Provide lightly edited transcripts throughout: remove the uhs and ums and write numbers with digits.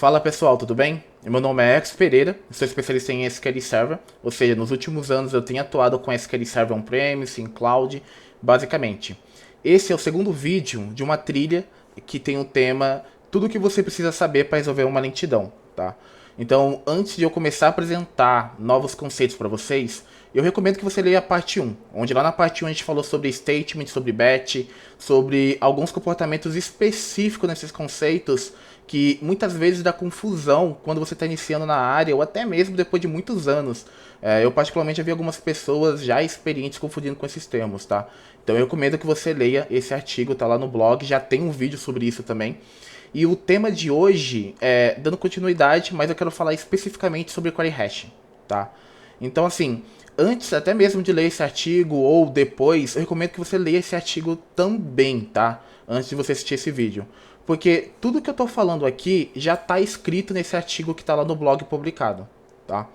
Fala pessoal, tudo bem? Meu nome é Ex Pereira, sou especialista em SQL Server, ou seja, nos últimos anos eu tenho atuado com SQL Server On-Premise, em Cloud, basicamente. Esse é o segundo vídeo de uma trilha que tem o tema Tudo o que você precisa saber para resolver uma lentidão, tá? Então, antes de eu começar a apresentar novos conceitos para vocês, eu recomendo que você leia a parte 1, onde lá na parte 1 a gente falou sobre statement, sobre batch, sobre alguns comportamentos específicos nesses conceitos que muitas vezes dá confusão quando você está iniciando na área ou até mesmo depois de muitos anos. Eu particularmente já vi algumas pessoas já experientes confundindo com esses termos, tá? Então eu recomendo que você leia esse artigo, tá lá no blog, já tem um vídeo sobre isso também. E o tema de hoje é dando continuidade, mas eu quero falar especificamente sobre Query Hash, tá? Então assim, antes até mesmo de ler esse artigo ou depois, eu recomendo que você leia esse artigo também, tá? Antes de você assistir esse vídeo. Porque tudo que eu tô falando aqui já está escrito nesse artigo que está lá no blog publicado, tá?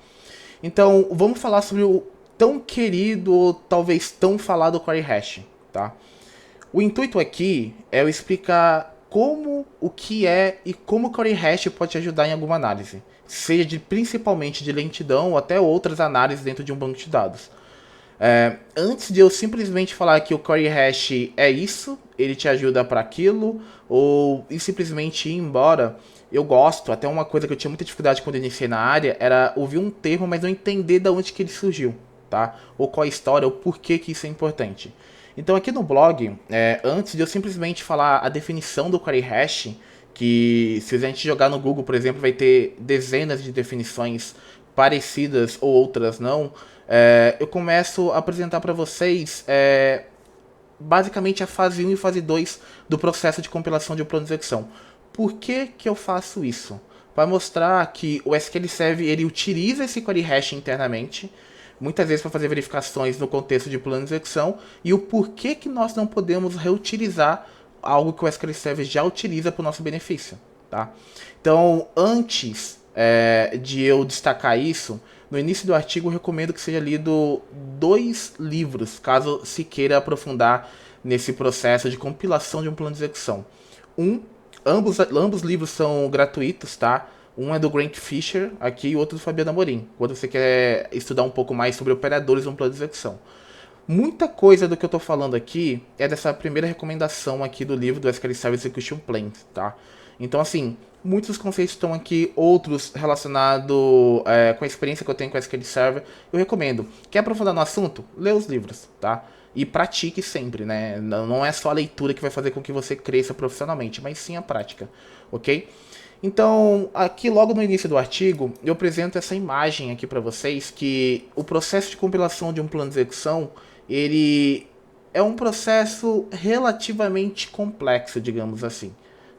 Então, vamos falar sobre o tão querido ou talvez tão falado Query Hash, tá? O intuito aqui é eu explicar como, o que é e como o Query Hash pode te ajudar em alguma análise, seja principalmente de lentidão ou até outras análises dentro de um banco de dados. Antes de eu simplesmente falar que o Query Hash é isso, ele te ajuda para aquilo, ou simplesmente ir embora, eu gosto, até uma coisa que eu tinha muita dificuldade quando eu iniciei na área, era ouvir um termo, mas não entender de onde que ele surgiu, tá? Ou qual a história, ou por que que isso é importante. Então aqui no blog, antes de eu simplesmente falar a definição do Query Hash, que se a gente jogar no Google, por exemplo, vai ter dezenas de definições parecidas ou outras não, eu começo a apresentar para vocês basicamente a fase 1 e fase 2 do processo de compilação de um plano de execução. Por que que eu faço isso? Para mostrar que o SQL Server ele utiliza esse Query Hash internamente, muitas vezes para fazer verificações no contexto de plano de execução, e o porquê que nós não podemos reutilizar algo que o SQL Server já utiliza para o nosso benefício, tá? Então, antes de eu destacar isso, no início do artigo eu recomendo que seja lido 2 livros, caso se queira aprofundar nesse processo de compilação de um plano de execução. Ambos livros são gratuitos, tá? Um é do Grant Fisher aqui e o outro do Fabiano Amorim, quando você quer estudar um pouco mais sobre operadores de um plano de execução. Muita coisa do que eu estou falando aqui é dessa primeira recomendação aqui do livro do SQL Server Execution Plan, tá? Então, assim, muitos conceitos estão aqui, outros relacionados com a experiência que eu tenho com o SQL Server. Eu recomendo. Quer aprofundar no assunto? Lê os livros, tá? E pratique sempre, né? Não é só a leitura que vai fazer com que você cresça profissionalmente, mas sim a prática, ok? Então, aqui logo no início do artigo, eu apresento essa imagem aqui para vocês, que o processo de compilação de um plano de execução, ele é um processo relativamente complexo, digamos assim,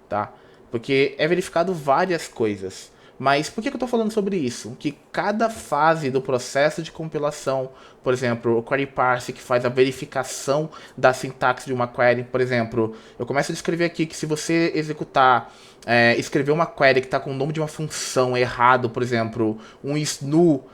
tá? Porque é verificado várias coisas. Mas por que eu estou falando sobre isso? Que cada fase do processo de compilação, por exemplo, o query parse que faz a verificação da sintaxe de uma query, por exemplo, eu começo a descrever aqui que se você executar, escrever uma query que está com o nome de uma função errado, por exemplo, um snu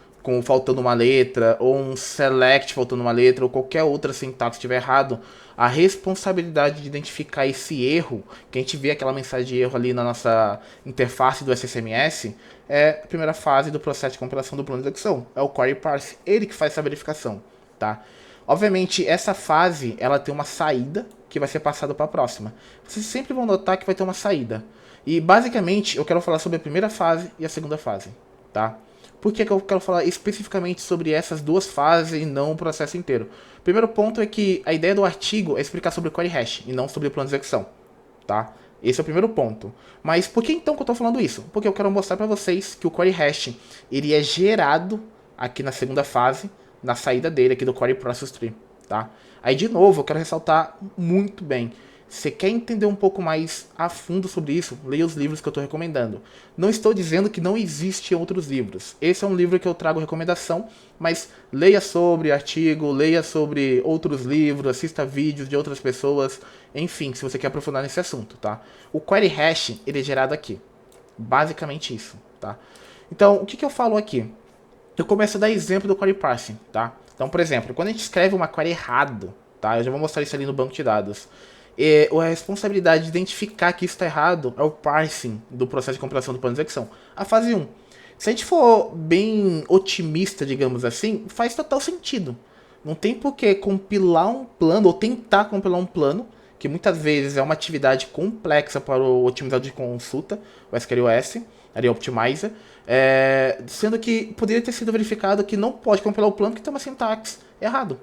faltando uma letra, ou um select faltando uma letra, ou qualquer outra sintaxe estiver errado, a responsabilidade de identificar esse erro, que a gente vê aquela mensagem de erro ali na nossa interface do SSMS, é a primeira fase do processo de compilação do plano de execução. É o query parse, ele que faz essa verificação, tá? Obviamente, essa fase, ela tem uma saída que vai ser passada para a próxima. Vocês sempre vão notar que vai ter uma saída. E, basicamente, eu quero falar sobre a primeira fase e a segunda fase, tá? Por que eu quero falar especificamente sobre essas 2 fases e não o processo inteiro? Primeiro ponto é que a ideia do artigo é explicar sobre o Query Hash e não sobre o plano de execução, tá? Esse é o primeiro ponto. Mas por que então que eu estou falando isso? Porque eu quero mostrar para vocês que o Query Hash ele é gerado aqui na segunda fase, na saída dele aqui do Query Process Tree, tá? Aí de novo eu quero ressaltar muito bem. Se quer entender um pouco mais a fundo sobre isso, leia os livros que eu estou recomendando. Não estou dizendo que não existem outros livros. Esse é um livro que eu trago recomendação, mas leia sobre artigo, leia sobre outros livros, assista vídeos de outras pessoas, enfim, se você quer aprofundar nesse assunto, tá? O Query Hash, ele é gerado aqui. Basicamente isso, tá? Então, o que eu falo aqui? Eu começo a dar exemplo do Query Parsing, tá? Então, por exemplo, quando a gente escreve uma query errado, tá? Eu já vou mostrar isso ali no banco de dados. a responsabilidade de identificar que isso está errado é o parsing do processo de compilação do plano de execução. A fase 1. Se a gente for bem otimista, digamos assim, faz total sentido. Não tem por que compilar um plano ou tentar compilar um plano, que muitas vezes é uma atividade complexa para o otimizador de consulta, o SQLOS, ali Optimizer, sendo que poderia ter sido verificado que não pode compilar o plano porque tem uma sintaxe errado,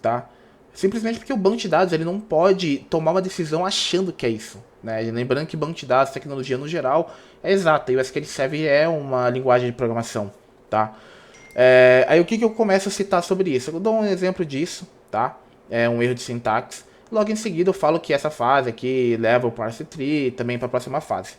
tá? Simplesmente porque o banco de dados ele não pode tomar uma decisão achando que é isso, né? Lembrando que banco de dados, tecnologia no geral, é exata, e o SQL Server é uma linguagem de programação, tá? Aí o que eu começo a citar sobre isso? Eu dou um exemplo disso, tá? É um erro de sintaxe. Logo em seguida eu falo que essa fase aqui leva o parse tree também para a próxima fase.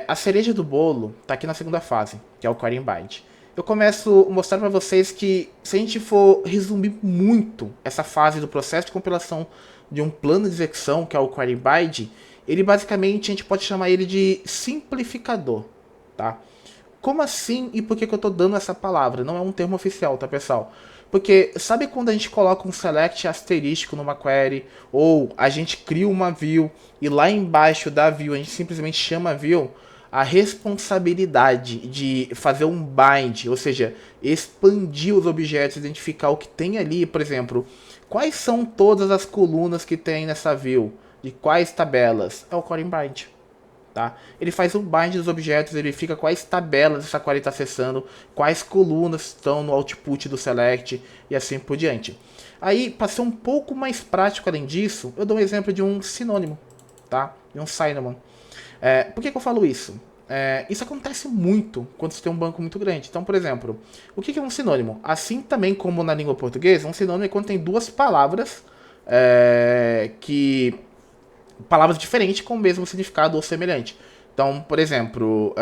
A cereja do bolo está aqui na segunda fase, que é o query bind. Eu começo a mostrar para vocês que se a gente for resumir muito essa fase do processo de compilação de um plano de execução, que é o query bind, ele basicamente a gente pode chamar ele de simplificador, tá? Como assim e por que eu tô dando essa palavra? Não é um termo oficial, tá, pessoal? Porque sabe quando a gente coloca um select asterístico numa query, ou a gente cria uma view e lá embaixo da view a gente simplesmente chama a view? A responsabilidade de fazer um bind, ou seja, expandir os objetos, identificar o que tem ali, por exemplo, quais são todas as colunas que tem nessa view, de quais tabelas, é o calling bind. Tá? Ele faz um bind dos objetos, ele verifica quais tabelas essa query está acessando, quais colunas estão no output do select e assim por diante. Aí, para ser um pouco mais prático além disso, eu dou um exemplo de um sinônimo, tá? De um synonym. Por que eu falo isso? Isso acontece muito quando você tem um banco muito grande. Então, por exemplo, o que é um sinônimo? Assim também como na língua portuguesa, um sinônimo é quando tem duas palavras palavras diferentes com o mesmo significado ou semelhante. Então, por exemplo,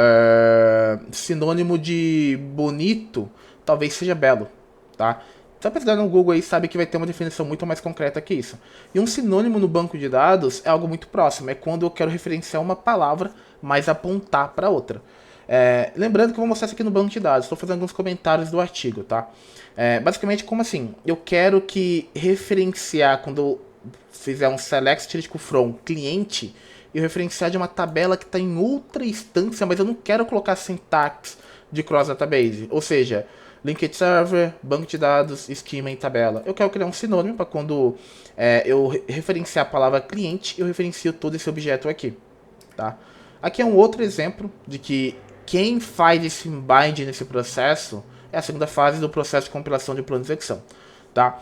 sinônimo de bonito talvez seja belo, tá? Só pesquisar no Google aí sabe que vai ter uma definição muito mais concreta que isso. E um sinônimo no banco de dados é algo muito próximo, é quando eu quero referenciar uma palavra, mas apontar para outra. Lembrando que eu vou mostrar isso aqui no banco de dados, estou fazendo alguns comentários do artigo, tá? Basicamente, como assim? Eu quero que referenciar, quando eu fizer um select asterisco from cliente, eu referenciar de uma tabela que está em outra instância, mas eu não quero colocar sintaxe de cross database, ou seja, linked server, banco de dados, esquema em tabela. Eu quero criar um sinônimo para quando eu referenciar a palavra cliente, eu referencio todo esse objeto aqui, tá? Aqui é um outro exemplo de que quem faz esse bind nesse processo é a segunda fase do processo de compilação de plano de execução, tá?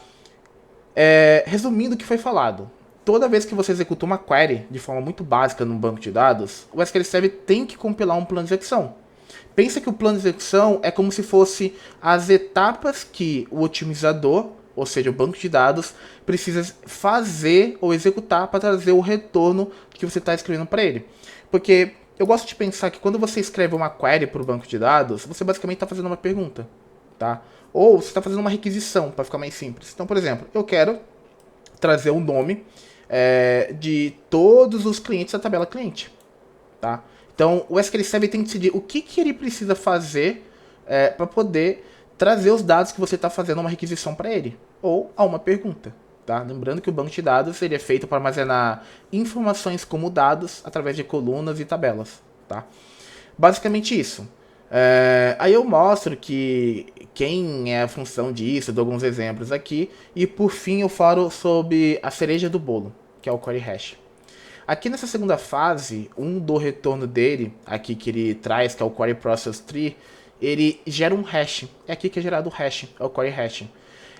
Resumindo o que foi falado, toda vez que você executa uma query de forma muito básica num banco de dados, o SQL Server tem que compilar um plano de execução. Pensa que o plano de execução é como se fosse as etapas que o otimizador, ou seja, o banco de dados, precisa fazer ou executar para trazer o retorno que você está escrevendo para ele. Porque eu gosto de pensar que quando você escreve uma query para o banco de dados, você basicamente está fazendo uma pergunta, tá? Ou você está fazendo uma requisição, para ficar mais simples. Então, por exemplo, eu quero trazer o nome de todos os clientes da tabela cliente, tá? Então, o SQL Server tem que decidir o que ele precisa fazer para poder trazer os dados que você está fazendo uma requisição para ele, ou a uma pergunta, tá? Lembrando que o banco de dados ele é feito para armazenar informações como dados através de colunas e tabelas, tá? Basicamente isso. Aí eu mostro que quem é a função disso, dou alguns exemplos aqui, e por fim eu falo sobre a cereja do bolo, que é o query hash. Aqui nessa segunda fase, do retorno dele, aqui que ele traz, que é o query process tree, ele gera um hash. É aqui que é gerado o hash, é o query hash.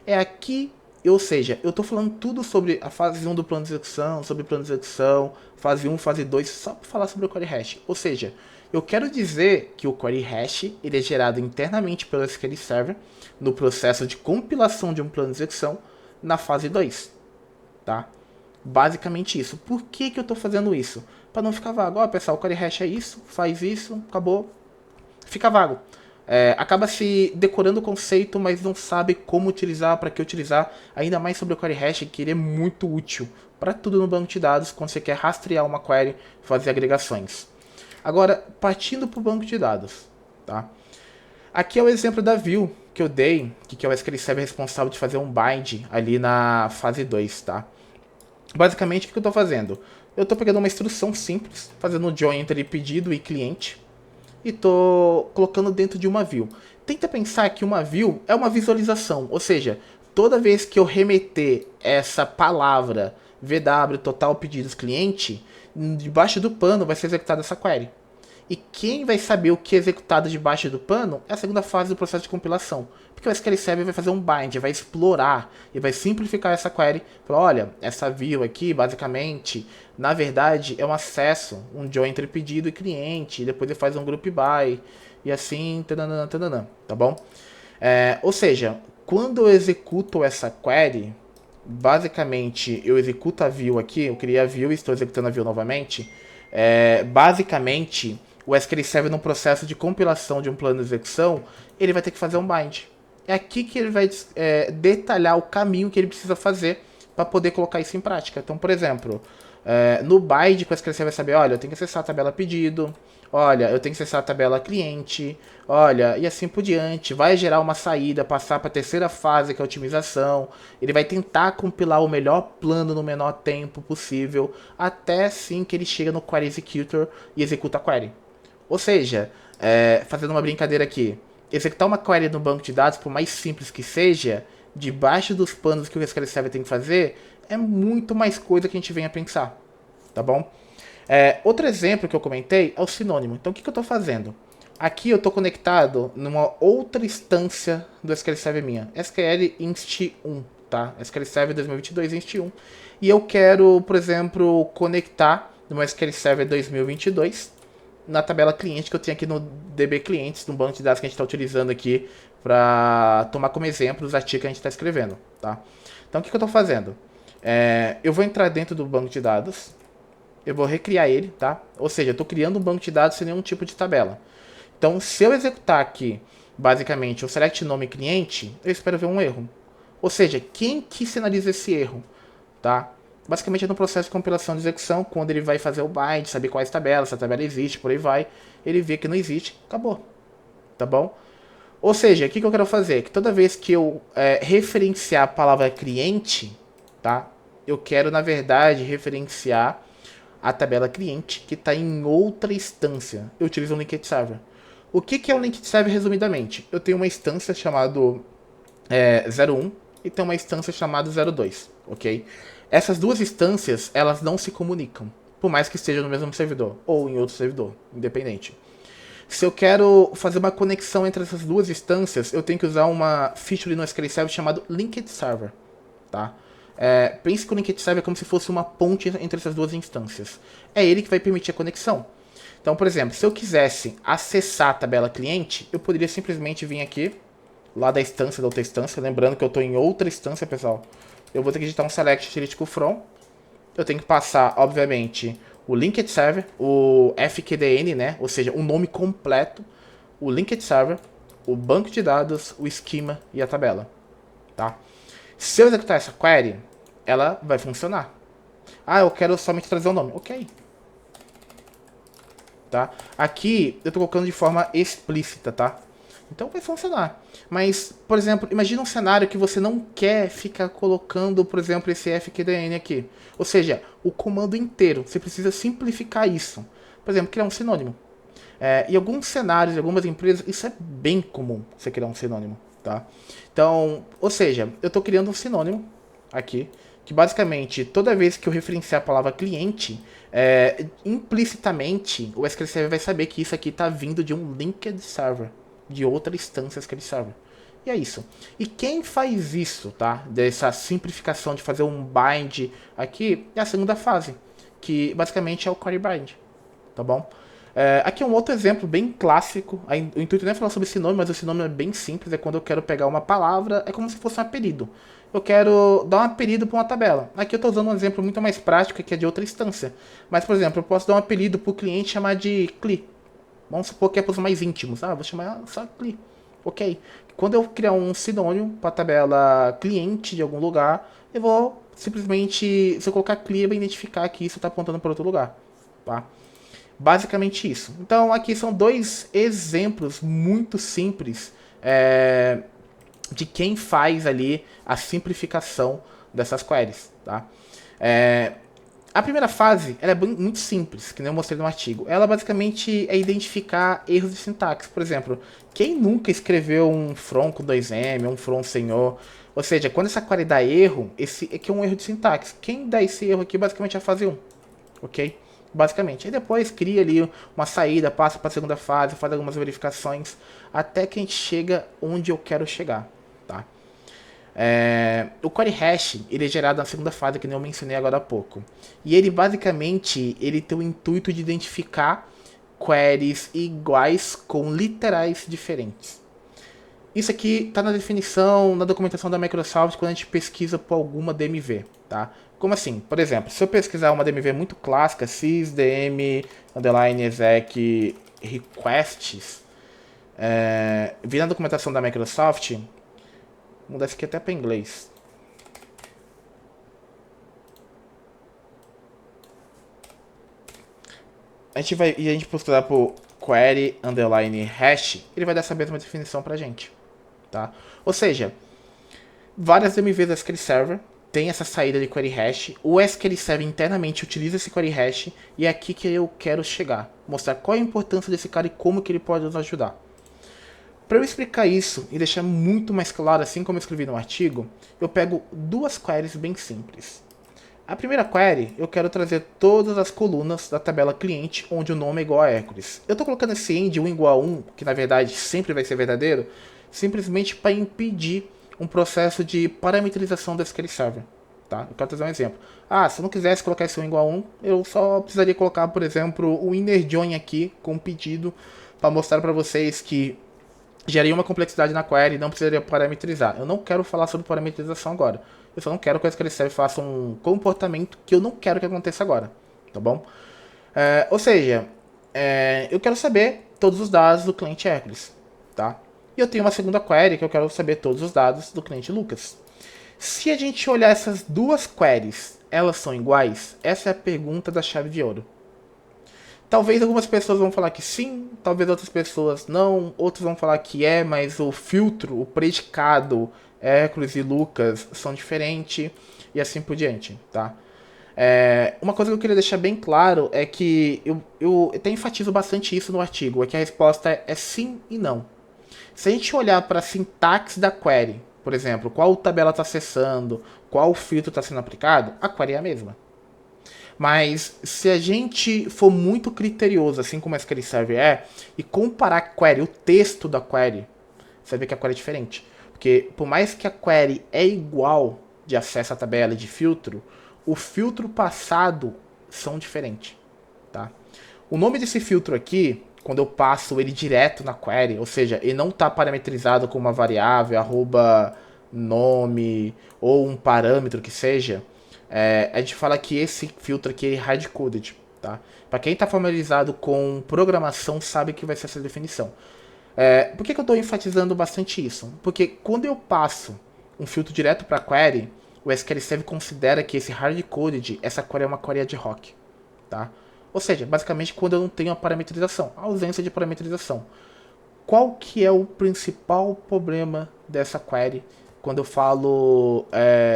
É aqui, ou seja, eu estou falando tudo sobre a fase 1 do plano de execução, sobre plano de execução, fase 1, fase 2, só para falar sobre o query hash. Ou seja, eu quero dizer que o query hash ele é gerado internamente pelo SQL Server no processo de compilação de um plano de execução na fase 2, tá? Basicamente isso. Por que eu estou fazendo isso? Para não ficar vago. Ó, pessoal, o query hash é isso, faz isso, acabou. Fica vago. Acaba se decorando o conceito, mas não sabe como utilizar, para que utilizar. Ainda mais sobre o query hash, que ele é muito útil para tudo no banco de dados, quando você quer rastrear uma query, fazer agregações. Agora, partindo para o banco de dados, tá? Aqui é o exemplo da view que eu dei, que é o SQL Server responsável de fazer um bind ali na fase 2, tá? Basicamente, o que eu estou fazendo? Eu estou pegando uma instrução simples, fazendo um join entre pedido e cliente, e estou colocando dentro de uma view. Tenta pensar que uma view é uma visualização, ou seja, toda vez que eu remeter essa palavra VW total pedidos cliente, debaixo do pano vai ser executada essa query. E quem vai saber o que é executado debaixo do pano é a segunda fase do processo de compilação. Porque o SQL Server vai fazer um bind, vai explorar e vai simplificar essa query. Falar, olha, essa view aqui, basicamente, na verdade, é um acesso, um join entre pedido e cliente. E depois ele faz um group by. E assim, tananã, tananã, tá bom? Ou seja, quando eu executo essa query, basicamente, eu executo a view aqui, eu criei a view e estou executando a view novamente. Basicamente, o SQL Server no processo de compilação de um plano de execução, ele vai ter que fazer um bind. É aqui que ele vai detalhar o caminho que ele precisa fazer para poder colocar isso em prática. Então, por exemplo, no bind, o SQL Server vai saber, olha, eu tenho que acessar a tabela pedido, olha, eu tenho que acessar a tabela cliente, olha, e assim por diante. Vai gerar uma saída, passar para a terceira fase, que é a otimização. Ele vai tentar compilar o melhor plano no menor tempo possível, até sim que ele chega no Query Executor e executa a query. Ou seja, fazendo uma brincadeira aqui, executar uma query no banco de dados, por mais simples que seja, debaixo dos panos que o SQL Server tem que fazer, é muito mais coisa que a gente vem a pensar, tá bom? Outro exemplo que eu comentei é o sinônimo. Então, o que eu estou fazendo? Aqui eu estou conectado numa outra instância do SQL Server minha, SQL Inst 1, tá? SQL Server 2022 Inst 1. E eu quero, por exemplo, conectar no meu SQL Server 2022 na tabela cliente que eu tenho aqui no DB Clientes, no banco de dados que a gente está utilizando aqui para tomar como exemplo os artigos que a gente está escrevendo, tá? Então, o que eu estou fazendo? Eu vou entrar dentro do banco de dados, eu vou recriar ele, tá? Ou seja, eu estou criando um banco de dados sem nenhum tipo de tabela. Então, se eu executar aqui, basicamente, o select nome cliente, eu espero ver um erro. Ou seja, quem que sinaliza esse erro, tá? Basicamente é no processo de compilação de execução, quando ele vai fazer o bind, saber quais tabelas, se a tabela existe, por aí vai, ele vê que não existe, acabou, tá bom? Ou seja, o que eu quero fazer? Que toda vez que eu referenciar a palavra cliente, tá? Eu quero, na verdade, referenciar a tabela cliente que está em outra instância. Eu utilizo um linked server. O que é um linked server, resumidamente? Eu tenho uma instância chamada 01 e tem uma instância chamada 02, ok? Essas duas instâncias, elas não se comunicam, por mais que esteja no mesmo servidor, ou em outro servidor, independente. Se eu quero fazer uma conexão entre essas duas instâncias, eu tenho que usar uma feature no SQL Server chamado Linked Server, tá? Pense que o Linked Server é como se fosse uma ponte entre essas duas instâncias. É ele que vai permitir a conexão. Então, por exemplo, se eu quisesse acessar a tabela cliente, eu poderia simplesmente vir aqui, lá da instância, da outra instância, lembrando que eu estou em outra instância, pessoal. Eu vou ter que digitar um select utility from. Eu tenho que passar, obviamente, o linked server, o FQDN, né? Ou seja, o nome completo, o linked server, o banco de dados, o esquema e a tabela, tá? Se eu executar essa query, ela vai funcionar. Ah, eu quero somente trazer o nome. Ok. Tá? Aqui eu estou colocando de forma explícita, tá? Então vai funcionar. Mas, por exemplo, imagina um cenário que você não quer ficar colocando, por exemplo, esse FQDN aqui. Ou seja, o comando inteiro. Você precisa simplificar isso. Por exemplo, criar um sinônimo. Em alguns cenários, em algumas empresas, isso é bem comum, você criar um sinônimo, tá? Então, ou seja, eu estou criando um sinônimo aqui, que basicamente, toda vez que eu referenciar a palavra cliente, implicitamente, o SQL Server vai saber que isso aqui está vindo de um linked server, de outra instância SQL Server. E é isso. E quem faz isso, tá? Dessa simplificação de fazer um bind aqui, é a segunda fase, que basicamente é o query bind, tá bom? Aqui é um outro exemplo bem clássico. O intuito não é falar sobre esse nome, mas esse nome é bem simples. É quando eu quero pegar uma palavra, é como se fosse um apelido. Eu quero dar um apelido para uma tabela. Aqui eu estou usando um exemplo muito mais prático, que é de outra instância. Mas, por exemplo, eu posso dar um apelido para o cliente e chamar de CLI. Vamos supor que é para os mais íntimos. Vou chamar só CLI. Ok. Quando eu criar um sinônimo para a tabela cliente de algum lugar, eu vou simplesmente, se eu colocar CLI, vai identificar que isso está apontando para outro lugar. Tá? Basicamente isso. Então aqui são dois exemplos muito simples de quem faz ali a simplificação dessas queries, tá? A primeira fase, ela é muito simples, que nem eu mostrei no artigo. Ela basicamente é identificar erros de sintaxe. Por exemplo, quem nunca escreveu um from com 2M, um from senhor? Ou seja, quando essa query dá erro, esse aqui é um erro de sintaxe. Quem dá esse erro aqui basicamente é a fase 1, ok? Basicamente. Aí depois cria ali uma saída, passa para a segunda fase, faz algumas verificações, até que a gente chega onde eu quero chegar, tá? O query hash ele é gerado na segunda fase, que nem eu mencionei agora há pouco. E ele basicamente ele tem o intuito de identificar queries iguais com literais diferentes. Isso aqui está na definição, na documentação da Microsoft quando a gente pesquisa por alguma DMV, tá? Como assim? Por exemplo, se eu pesquisar uma DMV muito clássica, sysdm exec requests, vir na documentação da Microsoft, vou mudar isso aqui até para inglês. A gente procurar por query hash, ele vai dar essa mesma definição pra gente, tá? Ou seja, várias DMVs do SQL Server tem essa saída de query hash. O SQL Server internamente utiliza esse query hash e é aqui que eu quero chegar, mostrar qual é a importância desse cara e como que ele pode nos ajudar. Para eu explicar isso e deixar muito mais claro, assim como eu escrevi no artigo, eu pego duas queries bem simples. A primeira query, eu quero trazer todas as colunas da tabela cliente onde o nome é igual a Hércules. Eu estou colocando esse end 1 igual a 1, que na verdade sempre vai ser verdadeiro, simplesmente para impedir um processo de parametrização do SQL Server. Tá? Eu quero trazer um exemplo. Se eu não quisesse colocar esse 1 igual a 1, eu só precisaria colocar, por exemplo, o inner join aqui com um pedido para mostrar para vocês que geraria uma complexidade na query e não precisaria parametrizar. Eu não quero falar sobre parametrização agora. Eu só não quero que o SQL Server faça um comportamento que eu não quero que aconteça agora. Tá bom? Ou seja, eu quero saber todos os dados do cliente Hércules. Tá? E eu tenho uma segunda query que eu quero saber todos os dados do cliente Lucas. Se a gente olhar essas duas queries, elas são iguais? Essa é a pergunta da chave de ouro. Talvez algumas pessoas vão falar que sim, talvez outras pessoas não, outros vão falar que é, mas o filtro, o predicado Hércules e Lucas são diferentes e assim por diante, tá? Uma coisa que eu queria deixar bem claro é que eu até enfatizo bastante isso no artigo, é que a resposta é sim e não. Se a gente olhar para a sintaxe da query, por exemplo, qual tabela está acessando, qual filtro está sendo aplicado, a query é a mesma. Mas se a gente for muito criterioso, assim como a SQL Server e comparar a query, o texto da query, você vai ver que a query é diferente. Porque por mais que a query é igual de acesso à tabela e de filtro, o filtro passado são diferentes. Tá? O nome desse filtro aqui, quando eu passo ele direto na query, ou seja, ele não está parametrizado com uma variável, @nome ou um parâmetro que seja, a gente fala que esse filtro aqui é hard-coded, tá? Para quem está familiarizado com programação sabe que vai ser essa definição. Por que eu estou enfatizando bastante isso? Porque quando eu passo um filtro direto para a query, o SQL Server considera que esse hard-coded, essa query é uma query ad hoc, tá? Ou seja, basicamente quando eu não tenho a parametrização, a ausência de parametrização. Qual que é o principal problema dessa query quando eu falo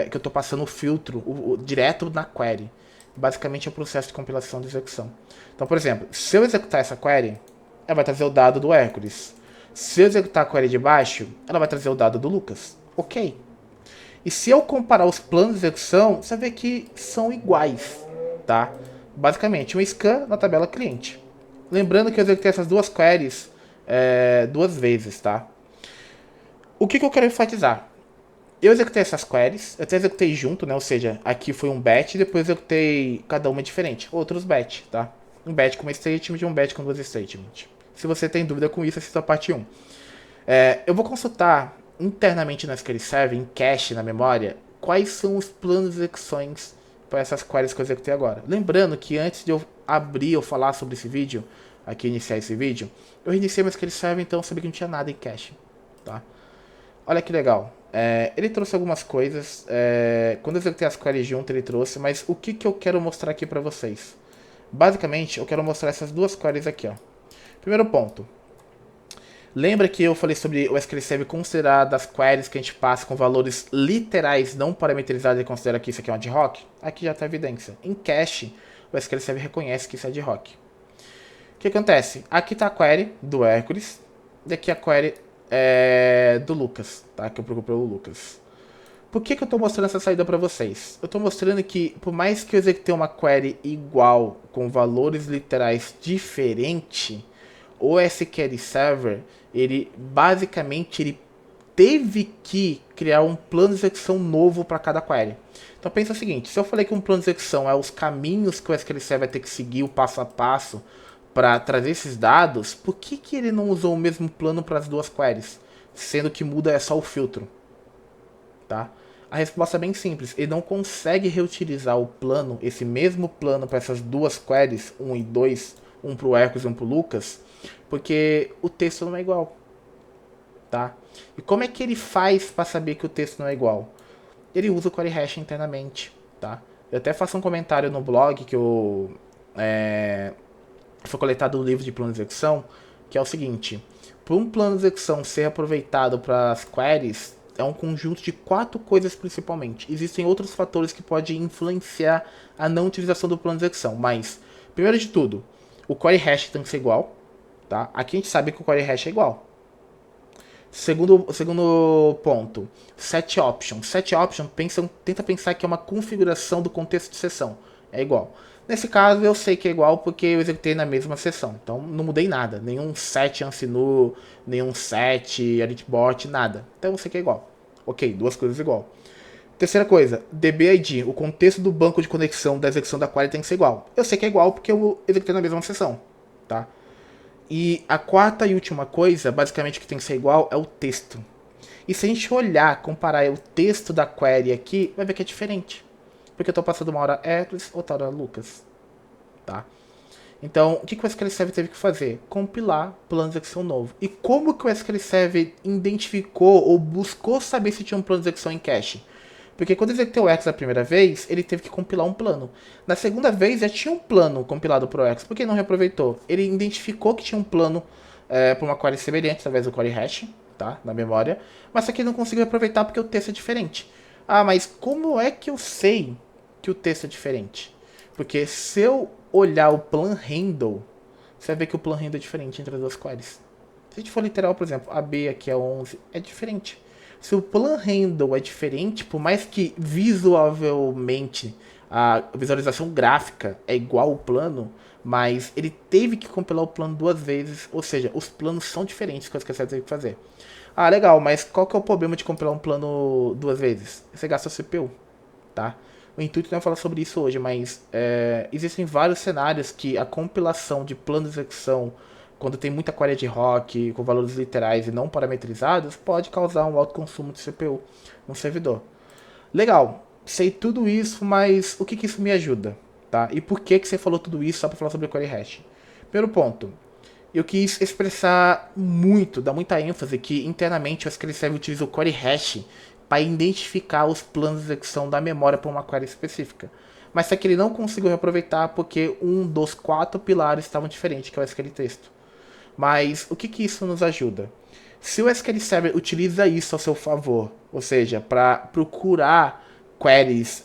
que eu estou passando o filtro direto na query? Basicamente é o processo de compilação e execução. Então, por exemplo, se eu executar essa query, ela vai trazer o dado do Hércules. Se eu executar a query de baixo, ela vai trazer o dado do Lucas. Ok. E se eu comparar os planos de execução, você vê que são iguais, tá? Basicamente, um scan na tabela cliente. Lembrando que eu executei essas duas queries duas vezes, tá? O que eu quero enfatizar? Eu executei essas queries, eu até executei junto, né? Ou seja, aqui foi um batch, depois eu executei cada uma diferente. Outros batch, tá? Um batch com uma statement e um batch com duas statements. Se você tem dúvida com isso, assista a parte 1. Eu vou consultar internamente no SQL Server, em cache, na memória, quais são os planos de execuções para essas queries que eu executei agora. Lembrando que antes de eu abrir ou falar sobre esse vídeo, aqui iniciar esse vídeo, eu reiniciei meu SQL Server, então eu sabia que não tinha nada em cache, tá? Olha que legal. Ele trouxe algumas coisas. Quando eu executei as queries junto, ele trouxe, mas o que eu quero mostrar aqui para vocês? Basicamente, eu quero mostrar essas duas queries aqui, ó. Primeiro ponto. Lembra que eu falei sobre o SQL Server considerar das queries que a gente passa com valores literais não parametrizados e considera que isso aqui é um ad hoc? Aqui já está a evidência. Em cache, o SQL Server reconhece que isso é ad hoc. O que acontece? Aqui está a query do Hércules, e aqui a query do Lucas, tá? Que eu procuro pelo Lucas. Por que eu estou mostrando essa saída para vocês? Eu estou mostrando que, por mais que eu executei uma query igual, com valores literais diferentes, o SQL Server, ele basicamente teve que criar um plano de execução novo para cada query. Então pensa o seguinte, se eu falei que um plano de execução é os caminhos que o SQL Server vai ter que seguir o passo a passo para trazer esses dados, por que ele não usou o mesmo plano para as duas queries? Sendo que muda é só o filtro. Tá? A resposta é bem simples, ele não consegue reutilizar o plano, esse mesmo plano para essas duas queries, 1 e 2, um para o Hércules e um para o Lucas, porque o texto não é igual. Tá? E como é que ele faz para saber que o texto não é igual? Ele usa o query hash internamente. Tá? Eu até faço um comentário no blog que foi coletado do livro de plano de execução, que é o seguinte: para um plano de execução ser aproveitado para as queries, é um conjunto de 4 coisas principalmente. Existem outros fatores que podem influenciar a não utilização do plano de execução, mas, primeiro de tudo, o query hash tem que ser igual. Tá? Aqui a gente sabe que o query hash é igual. Segundo ponto, set option. Set option tenta pensar que é uma configuração do contexto de sessão. É igual. Nesse caso eu sei que é igual porque eu executei na mesma sessão. Então não mudei nada. Nenhum set ANSI-NU, nenhum set arithbot, nada. Então eu sei que é igual. Ok, duas coisas igual. Terceira coisa, DBID. O contexto do banco de conexão da execução da query tem que ser igual. Eu sei que é igual porque eu executei na mesma sessão. Tá? E a quarta e última coisa, basicamente que tem que ser igual, é o texto. E se a gente olhar, comparar o texto da query aqui, vai ver que é diferente. Porque eu estou passando uma hora Hércules, outra hora Lucas. Tá? Então, o que o SQL Server teve que fazer? Compilar plano de execução novo. E como que o SQL Server identificou ou buscou saber se tinha um plano de execução em cache? Porque quando executei o X a primeira vez, ele teve que compilar um plano. Na segunda vez, já tinha um plano compilado para o X. Por que não reaproveitou? Ele identificou que tinha um plano para uma query semelhante, através do query hash, tá? Na memória. Mas só que ele não conseguiu aproveitar porque o texto é diferente. Ah, mas como é que eu sei que o texto é diferente? Porque se eu olhar o plan handle, você vai ver que o plan handle é diferente entre as duas queries. Se a gente for literal, por exemplo, a B aqui é 11, é diferente. Se o plan handle é diferente, por mais que visualmente a visualização gráfica é igual ao plano, mas ele teve que compilar o plano duas vezes, ou seja, os planos são diferentes que o SQL teve que fazer. Ah, legal, mas qual que é o problema de compilar um plano duas vezes? Você gasta o CPU, tá? O intuito não é falar sobre isso hoje, mas existem vários cenários que a compilação de plano de execução, quando tem muita query de rock, com valores literais e não parametrizados, pode causar um alto consumo de CPU no servidor. Legal, sei tudo isso, mas o que isso me ajuda? Tá? E por que você falou tudo isso só para falar sobre o query hash? Primeiro ponto, eu quis expressar muito, dar muita ênfase que internamente o SQL Server utiliza o query hash para identificar os planos de execução da memória para uma query específica. Mas só que ele não conseguiu reaproveitar porque um dos 4 pilares estavam diferentes, que é o SQL texto. Mas o que isso nos ajuda? Se o SQL Server utiliza isso a seu favor, ou seja, para procurar queries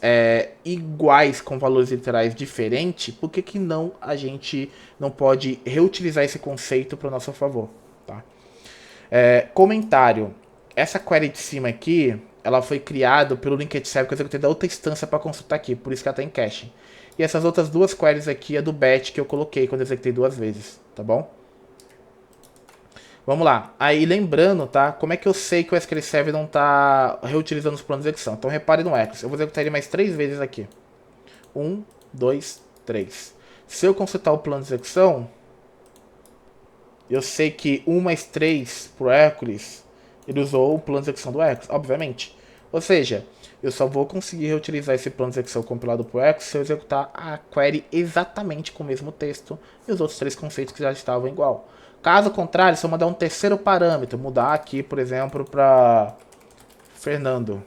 iguais com valores literais diferentes, por que não a gente não pode reutilizar esse conceito para o nosso favor? Tá? Comentário. Essa query de cima aqui, ela foi criada pelo Linked Server que eu executei da outra instância para consultar aqui, por isso que ela está em cache. E essas outras duas queries aqui é do batch que eu coloquei quando eu executei duas vezes, tá bom? Vamos lá. Aí lembrando, tá? Como é que eu sei que o SQL Server não está reutilizando os planos de execução? Então repare no X. Eu vou executar ele mais 3 vezes aqui. 1, 2, 3. Se eu consultar o plano de execução, eu sei que 1 mais 3 pro Hércules, ele usou o plano de execução do Hércules, obviamente. Ou seja, eu só vou conseguir reutilizar esse plano de execução compilado por Hércules se eu executar a query exatamente com o mesmo texto e os outros 3 conceitos que já estavam igual. Caso contrário, se eu mandar um terceiro parâmetro, mudar aqui, por exemplo, para Fernando,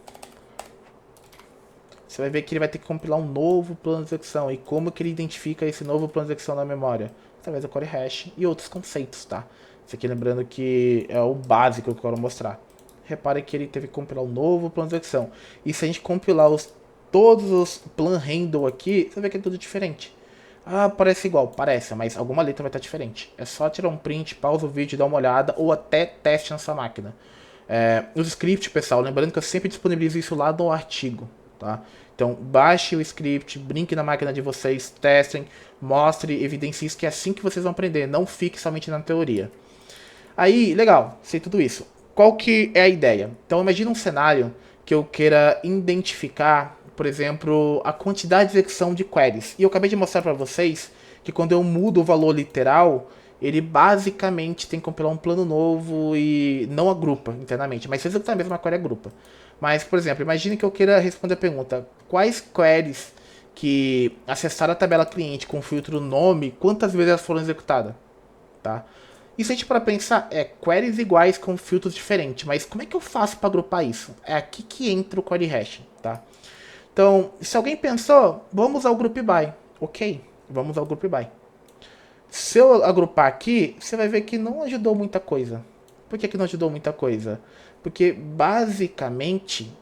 você vai ver que ele vai ter que compilar um novo plano de execução. E como que ele identifica esse novo plano de execução na memória? Através do query hash e outros conceitos, tá? Isso aqui lembrando que é o básico que eu quero mostrar. Repare que ele teve que compilar um novo plano de execução. E se a gente compilar todos os plan handle aqui, você vê que é tudo diferente. Ah, parece igual, parece, mas alguma letra vai estar diferente. É só tirar um print, pausa o vídeo, dar uma olhada ou até teste na sua máquina. Os scripts, pessoal, lembrando que eu sempre disponibilizo isso lá no artigo, tá? Então, baixe o script, brinque na máquina de vocês, testem, mostre, evidencie isso, que é assim que vocês vão aprender, não fique somente na teoria. Aí, legal, sei tudo isso. Qual que é a ideia? Então, imagina um cenário que eu queira identificar, por exemplo, a quantidade de execução de queries. E eu acabei de mostrar para vocês que quando eu mudo o valor literal, ele basicamente tem que compilar um plano novo e não agrupa internamente. Mas se executar a mesma query, agrupa. Mas, por exemplo, imagine que eu queira responder a pergunta: quais queries que acessaram a tabela cliente com filtro nome, quantas vezes elas foram executadas? Tá? E se a gente para pensar, queries iguais com filtros diferentes, mas como é que eu faço para agrupar isso? É aqui que entra o query hash, tá? Então, se alguém pensou, vamos usar o group by. Ok, vamos usar o group by. Se eu agrupar aqui, você vai ver que não ajudou muita coisa. Por que não ajudou muita coisa? Porque, basicamente,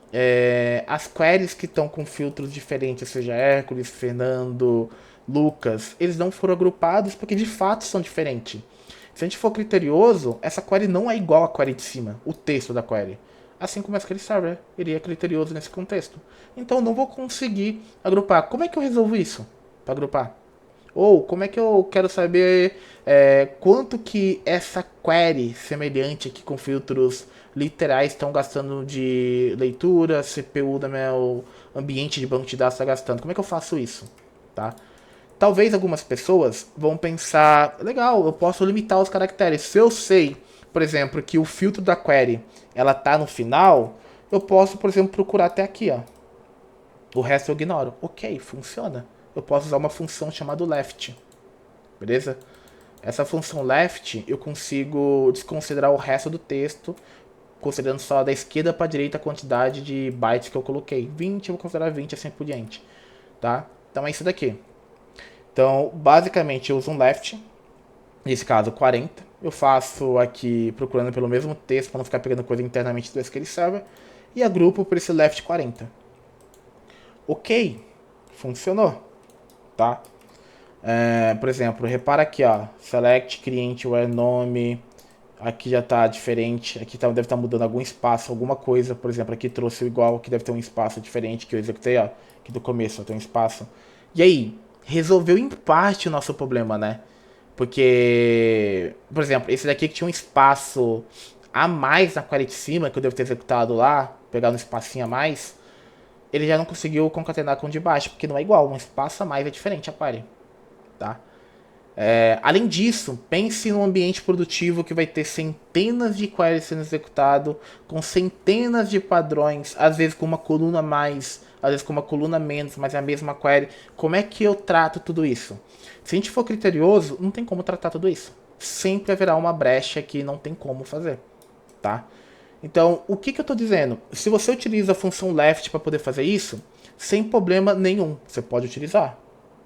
as queries que estão com filtros diferentes, seja Hércules, Fernando, Lucas, eles não foram agrupados porque, de fato, são diferentes. Se a gente for criterioso, essa query não é igual à query de cima, o texto da query. Assim como SQL Server, ele é criterioso nesse contexto. Então, eu não vou conseguir agrupar. Como é que eu resolvo isso para agrupar? Ou como é que eu quero saber quanto que essa query semelhante aqui com filtros literais estão gastando de leitura, CPU do meu ambiente de banco de dados está gastando? Como é que eu faço isso? Tá? Talvez algumas pessoas vão pensar, legal, eu posso limitar os caracteres. Se eu sei, por exemplo, que o filtro da query ela tá no final, eu posso, por exemplo, procurar até aqui, ó. O resto eu ignoro. Ok, funciona. Eu posso usar uma função chamada left. Beleza? Essa função left eu consigo desconsiderar o resto do texto, considerando só da esquerda para a direita a quantidade de bytes que eu coloquei. 20 eu vou considerar 20 assim por diante. Tá? Então é isso daqui. Então, basicamente eu uso um left, nesse caso 40. Eu faço aqui procurando pelo mesmo texto para não ficar pegando coisa internamente do SQL Server. E agrupo por esse left 40. Ok, funcionou, tá? Por exemplo, repara aqui, ó, select cliente where nome, aqui já tá diferente, aqui deve estar mudando algum espaço, alguma coisa, por exemplo, aqui trouxe o igual, aqui deve ter um espaço diferente que eu executei, ó, aqui do começo, ó, tem um espaço. E aí, resolveu em parte o nosso problema, né? Porque, por exemplo, esse daqui que tinha um espaço a mais na query de cima, que eu devo ter executado lá, pegar um espacinho a mais, ele já não conseguiu concatenar com o de baixo, porque não é igual, um espaço a mais é diferente a query, tá? Além disso, pense num ambiente produtivo que vai ter centenas de queries sendo executado, com centenas de padrões, às vezes com uma coluna a mais, às vezes com uma coluna a menos, mas é a mesma query. Como é que eu trato tudo isso? Se a gente for criterioso, não tem como tratar tudo isso. Sempre haverá uma brecha que não tem como fazer, tá? Então, o que eu estou dizendo? Se você utiliza a função left para poder fazer isso, sem problema nenhum, você pode utilizar,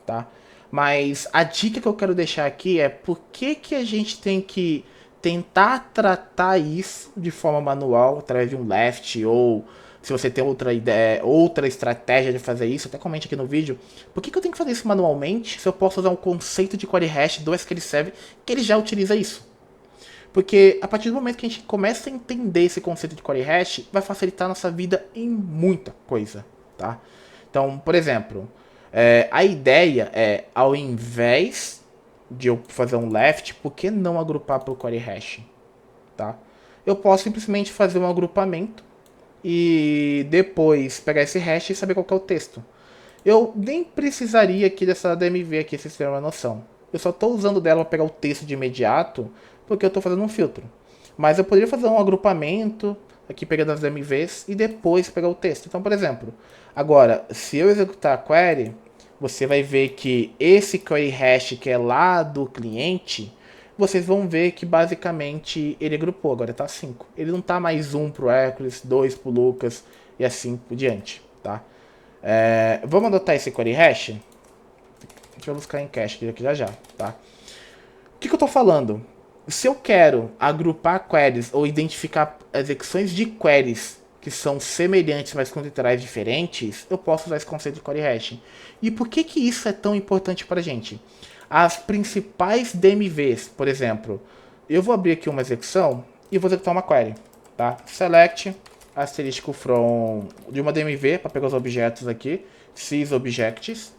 tá? Mas a dica que eu quero deixar aqui é por que a gente tem que tentar tratar isso de forma manual, através de um left, ou se você tem outra ideia, outra estratégia de fazer isso, até comente aqui no vídeo. Por que eu tenho que fazer isso manualmente se eu posso usar um conceito de query hash do SQL Server que ele já utiliza isso? Porque a partir do momento que a gente começa a entender esse conceito de query hash, vai facilitar a nossa vida em muita coisa, tá? Então, por exemplo, a ideia é, ao invés de eu fazer um left, por que não agrupar para o query hash, tá? Eu posso simplesmente fazer um agrupamento e depois pegar esse hash e saber qual que é o texto. Eu nem precisaria aqui dessa DMV aqui, se vocês terem uma noção. Eu só estou usando dela para pegar o texto de imediato, porque eu estou fazendo um filtro. Mas eu poderia fazer um agrupamento, aqui pegando as DMVs, e depois pegar o texto. Então, por exemplo, agora, se eu executar a query, você vai ver que esse query hash que é lá do cliente, vocês vão ver que basicamente ele agrupou, agora está 5. Ele não está mais 1 para o Hércules, 2 para o Lucas e assim por diante, tá? Vamos adotar esse query hash? A gente vai buscar em cache aqui já já, tá? O que eu tô falando? Se eu quero agrupar queries ou identificar execuções de queries que são semelhantes, mas com literais diferentes, eu posso usar esse conceito de query hash. E por que que isso é tão importante para a gente? As principais DMVs, por exemplo, eu vou abrir aqui uma execução e vou executar uma query, tá? Select asterisco from de uma DMV para pegar os objetos aqui, sysObjects,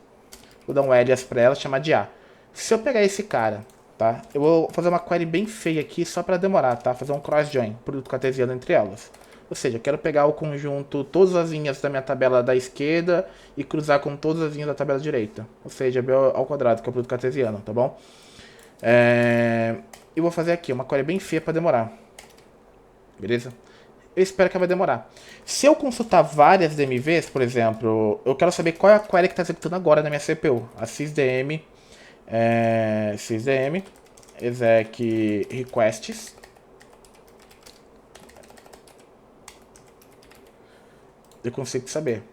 vou dar um alias para ela, chamar de A. Se eu pegar esse cara, tá? Eu vou fazer uma query bem feia aqui só para demorar, tá? Fazer um cross join, produto cartesiano entre elas. Ou seja, eu quero pegar o conjunto, todas as linhas da minha tabela da esquerda e cruzar com todas as linhas da tabela direita. Ou seja, B ao quadrado, que é o produto cartesiano, tá bom? Eu vou fazer aqui uma query bem feia para demorar. Beleza? Eu espero que vai demorar. Se eu consultar várias DMVs, por exemplo, eu quero saber qual é a query que está executando agora na minha CPU. A sysdm, sysdm exec requests. Eu consigo saber.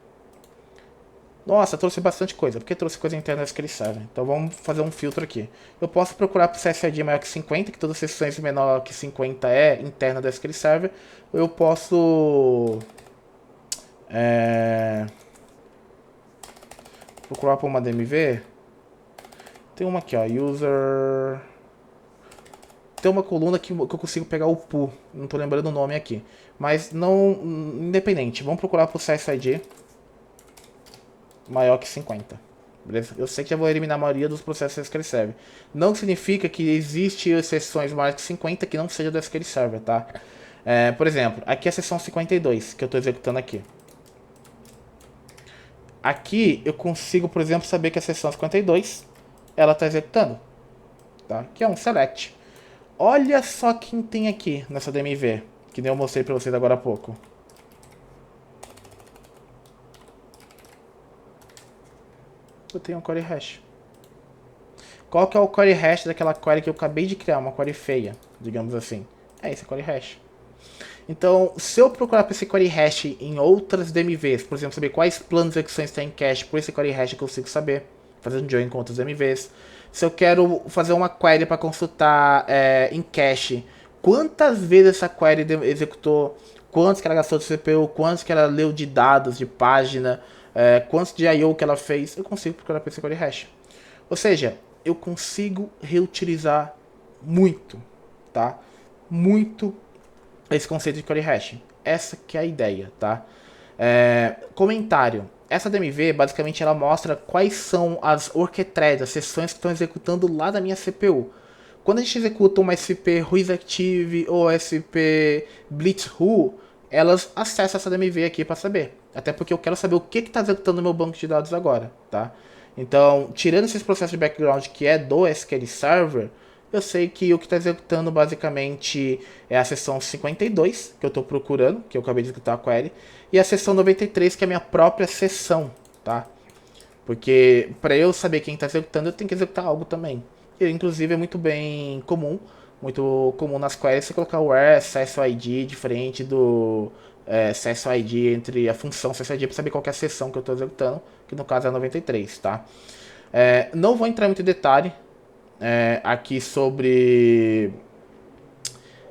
Nossa, trouxe bastante coisa. Porque trouxe coisa interna do SQL Server. Então vamos fazer um filtro aqui. Eu posso procurar por CSID maior que 50, que todas as sessões menor que 50 é interna do SQL Server. Ou eu posso procurar por uma DMV. Tem uma aqui, ó. User. Tem uma coluna que eu consigo pegar o pool. Não tô lembrando o nome aqui. Mas não. Independente. Vamos procurar por CSID maior que 50. Beleza? Eu sei que já vou eliminar a maioria dos processos do SQL Server. Não significa que existe exceções maiores que 50 que não seja do SQL Server, tá? Por exemplo, aqui é a seção 52 que eu estou executando aqui. Aqui eu consigo, por exemplo, saber que a seção 52 ela está executando, tá? Que é um select. Olha só quem tem aqui nessa DMV, que nem eu mostrei para vocês agora há pouco. Eu tenho um query hash. Qual que é o query hash daquela query que eu acabei de criar, uma query feia, digamos assim? É esse query hash. Então, se eu procurar por esse query hash em outras DMVs, por exemplo, saber quais planos de execuções tem em cache, por esse query hash eu consigo saber, fazendo join com outras DMVs. Se eu quero fazer uma query para consultar em cache, quantas vezes essa query executou, quantos que ela gastou de CPU, quantos que ela leu de dados, de página, quantos de I/O que ela fez, eu consigo procurar por esse query hash. Ou seja, eu consigo reutilizar muito, tá? Muito esse conceito de query hash. Essa que é a ideia, tá? Comentário. Essa DMV, basicamente, ela mostra quais são as workthreads, as sessões que estão executando lá da minha CPU. Quando a gente executa uma SP RuizActive ou SP BlitzRu, elas acessam essa DMV aqui para saber. Até porque eu quero saber o que está executando no meu banco de dados agora, tá? Então, tirando esses processos de background que é do SQL Server, eu sei que o que está executando basicamente é a seção 52, que eu estou procurando, que eu acabei de executar a query, e a seção 93, que é a minha própria seção, tá? Porque para eu saber quem está executando, eu tenho que executar algo também. E, inclusive, é muito comum nas queries você colocar o where CSID diferente do CSID entre a função CSID para saber qual que é a seção que eu estou executando, que no caso é a 93, tá? Não vou entrar muito em detalhe aqui sobre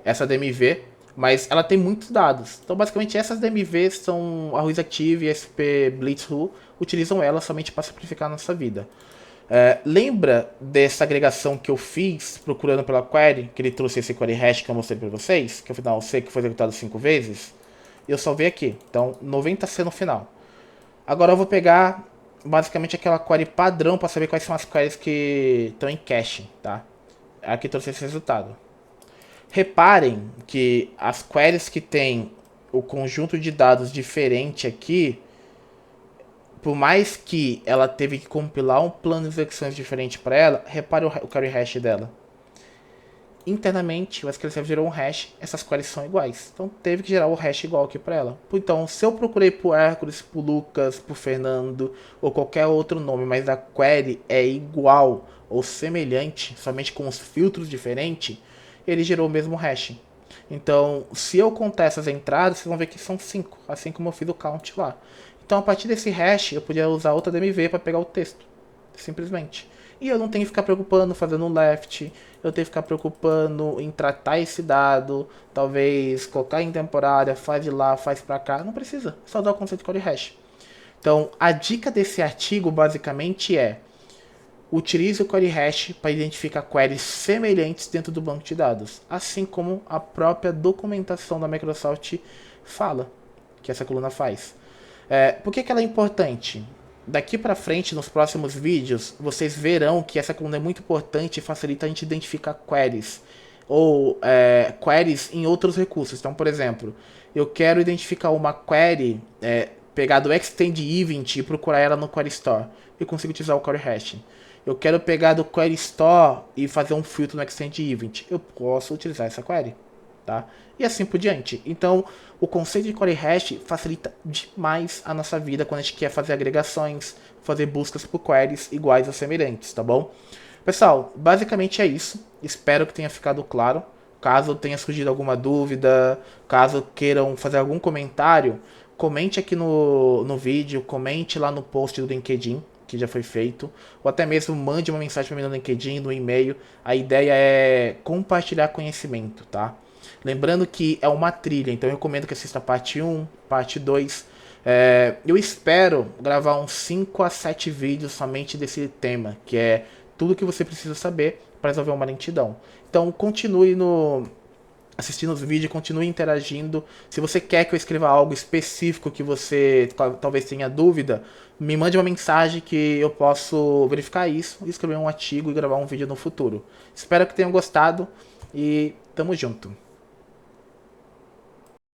essa DMV, mas ela tem muitos dados. Então, basicamente, essas DMVs são a RuizActive e a SP BlitzRu, utilizam ela somente para simplificar a nossa vida. Lembra dessa agregação que eu fiz procurando pela query, que ele trouxe esse query hash que eu mostrei para vocês, que afinal eu sei que foi executado 5 vezes? Eu salvei aqui, então 90C no final. Agora eu vou pegar basicamente aquela query padrão para saber quais são as queries que estão em cache, tá? Aqui trouxe esse resultado. Reparem que as queries que tem o conjunto de dados diferente aqui, por mais que ela teve que compilar um plano de execuções diferente para ela, repare o query hash dela. Internamente, o SQL Server gerou um hash, essas queries são iguais. Então teve que gerar o hash igual aqui para ela. Então, se eu procurei por Hércules, por Lucas, por Fernando ou qualquer outro nome, mas a query é igual ou semelhante, somente com os filtros diferentes, ele gerou o mesmo hash. Então, se eu contar essas entradas, vocês vão ver que são 5, assim como eu fiz o count lá. Então, a partir desse hash, eu podia usar outra DMV para pegar o texto, simplesmente. E eu não tenho que ficar preocupando fazendo um left, eu tenho que ficar preocupando em tratar esse dado, talvez colocar em temporária, faz de lá, faz pra cá. Não precisa, é só usar o conceito de query hash. Então, a dica desse artigo basicamente é: utilize o query hash para identificar queries semelhantes dentro do banco de dados, assim como a própria documentação da Microsoft fala que essa coluna faz. Por que ela é importante? Daqui para frente, nos próximos vídeos, vocês verão que essa coluna é muito importante e facilita a gente identificar queries ou queries em outros recursos. Então, por exemplo, eu quero identificar uma query, pegar do Extend Event e procurar ela no Query Store. Eu consigo utilizar o query hash. Eu quero pegar do Query Store e fazer um filtro no Extend Event. Eu posso utilizar essa query. Tá? E assim por diante. Então, o conceito de query hash facilita demais a nossa vida quando a gente quer fazer agregações, fazer buscas por queries iguais ou semelhantes, tá bom? Pessoal, basicamente é isso. Espero que tenha ficado claro. Caso tenha surgido alguma dúvida, caso queiram fazer algum comentário, comente aqui no vídeo, comente lá no post do LinkedIn, que já foi feito, ou até mesmo mande uma mensagem para mim no LinkedIn, no e-mail. A ideia é compartilhar conhecimento, tá? Lembrando que é uma trilha, então eu recomendo que assista a parte 1, parte 2. Eu espero gravar uns 5 a 7 vídeos somente desse tema, que é tudo que você precisa saber para resolver uma lentidão. Então continue assistindo os vídeos, continue interagindo. Se você quer que eu escreva algo específico que você talvez tenha dúvida, me mande uma mensagem que eu posso verificar isso, escrever um artigo e gravar um vídeo no futuro. Espero que tenham gostado e tamo junto.